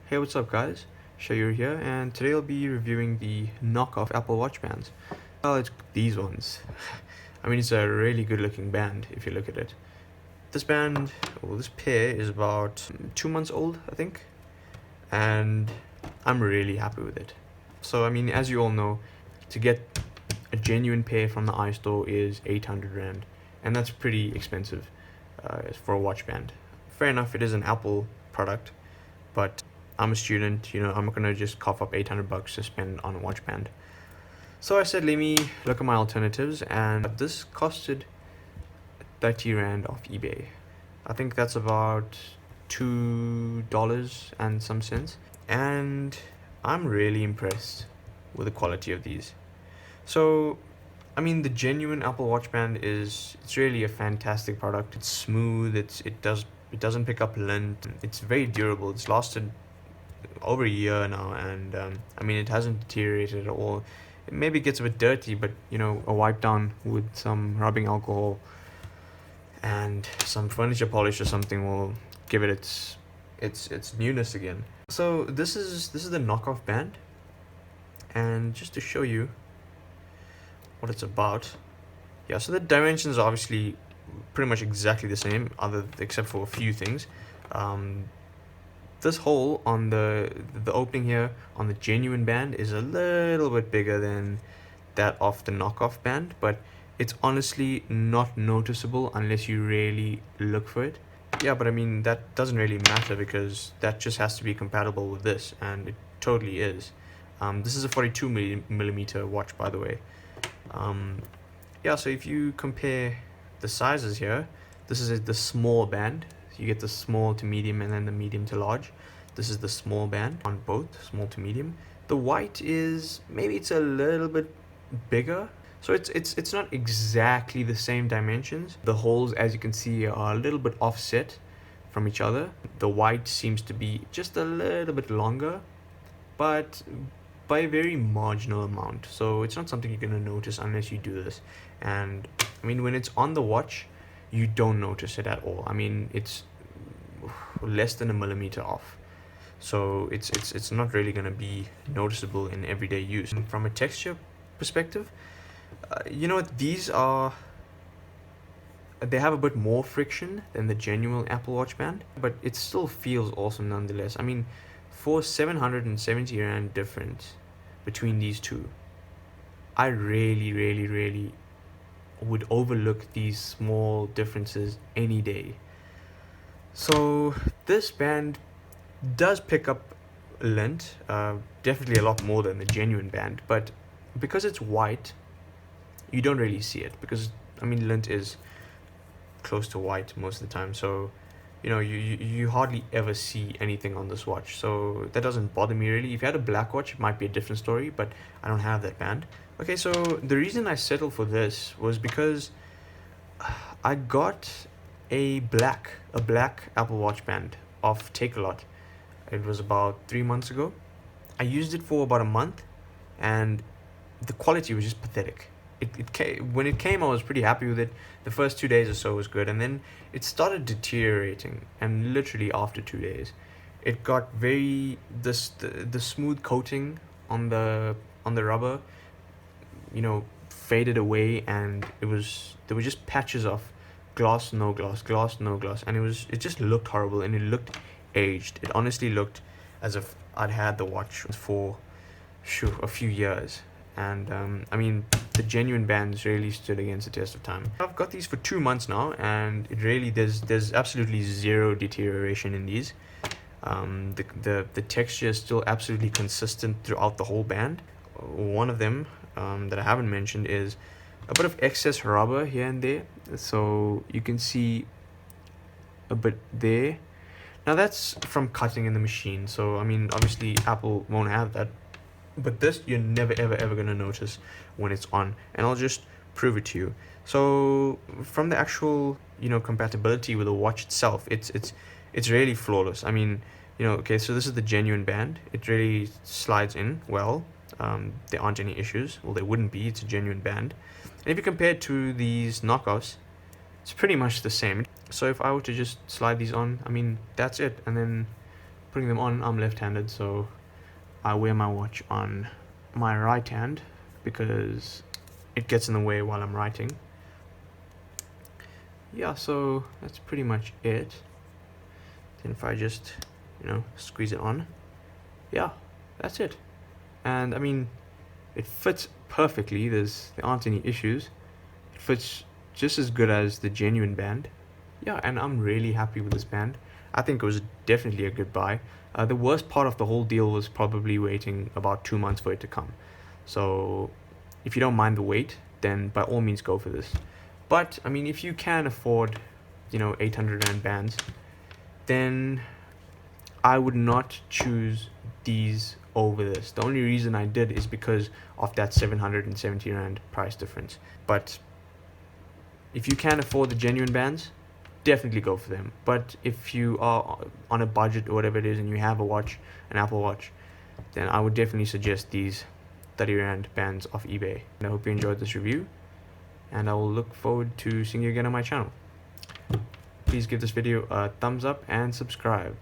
Hey, what's up guys? Shayur here, and today I'll be reviewing the knockoff Apple Watch bands. Well, it's these ones. I mean, it's a really good looking band if you look at it. This band, well, this pair is about 2 months old, I think, and I'm really happy with it. So, I mean, as you all know, to get a genuine pair from the iStore is 800 Rand, and that's pretty expensive for a watch band. Fair enough, it is an Apple product, but I'm a student, I'm not gonna just cough up 800 bucks to spend on a watch band. So I said, let me look at my alternatives, and this costed 30 Rand off eBay. I think that's about $2 and some cents. And I'm really impressed with the quality of these. So, I mean, the genuine Apple Watch band it's really a fantastic product. It's smooth, it doesn't pick up lint. It's very durable. It's lasted over a year now, and I mean, it hasn't deteriorated at all. It maybe gets a bit dirty, but a wipe down with some rubbing alcohol and some furniture polish or something will give it its newness again. So this is the knockoff band, and just to show you what it's about. Yeah, so the dimensions are obviously pretty much exactly the same, except for a few things. This hole on the opening here on the genuine band is a little bit bigger than that of the knockoff band, but it's honestly not noticeable unless you really look for it. Yeah, but I mean, that doesn't really matter because that just has to be compatible with this, and it totally is. This is a 42 millimeter watch, by the way. Yeah, so if you compare the sizes here, this is the small band. You get the small to medium and then the medium to large. This is the small band on both, small to medium. The white is, maybe it's a little bit bigger. So it's not exactly the same dimensions. The holes, as you can see, are a little bit offset from each other. The white seems to be just a little bit longer, but by a very marginal amount. So it's not something you're gonna notice unless you do this. And I mean, when it's on the watch, you don't notice it at all. I mean, it's less than a millimeter off, so it's not really going to be noticeable in everyday use. And from a texture perspective, they have a bit more friction than the genuine Apple Watch band, but it still feels awesome nonetheless. I mean, for 770 Rand difference between these two, I really would overlook these small differences any day. So this band does pick up lint, definitely a lot more than the genuine band, but because it's white, you don't really see it, because I mean, lint is close to white most of the time, so you hardly ever see anything on this watch, so that doesn't bother me really. If you had a black watch, it might be a different story, but I don't have that band. Okay, so the reason I settled for this was because I got a black Apple Watch band off Takealot. It was about 3 months ago. I used it for about a month, and the quality was just pathetic. When it came, I was pretty happy with it. The first 2 days or so was good, and then it started deteriorating. And literally after 2 days, it got the smooth coating on the rubber, faded away, and there were just patches of glass, no glass, glass, no glass, and it just looked horrible, and it looked aged. It honestly looked as if I'd had the watch for a few years. And I mean, the genuine bands really stood against the test of time. I've got these for 2 months now, and it really there's absolutely zero deterioration in these. The texture is still absolutely consistent throughout the whole band. One of them that I haven't mentioned is a bit of excess rubber here and there, so you can see a bit there. Now that's from cutting in the machine, so I mean, obviously Apple won't have that, but this you're never ever gonna notice when it's on, and I'll just prove it to you. So from the actual compatibility with the watch itself, it's really flawless. I mean, okay, so this is the genuine band. It really slides in well. There aren't any issues. Well, there wouldn't be. It's a genuine band. And if you compare it to these knockoffs, it's pretty much the same. So if I were to just slide these on, I mean, that's it, and then putting them on, I'm left-handed, so I wear my watch on my right hand because it gets in the way while I'm writing. Yeah, so that's pretty much it. Then if I just, squeeze it on, yeah, that's it. And I mean, it fits perfectly. There aren't any issues. It fits just as good as the genuine band. Yeah, and I'm really happy with this band. I think it was definitely a good buy. The worst part of the whole deal was probably waiting about 2 months for it to come. So if you don't mind the wait, then by all means go for this. But I mean, if you can afford 800 rand bands, then I would not choose these over this. The only reason I did is because of that 770 rand price difference. But if you can afford the genuine bands, definitely go for them. But if you are on a budget or whatever it is and you have a watch, an Apple Watch, then I would definitely suggest these 30 rand bands off eBay. And I hope you enjoyed this review, and I will look forward to seeing you again on my channel. Please give this video a thumbs up and subscribe.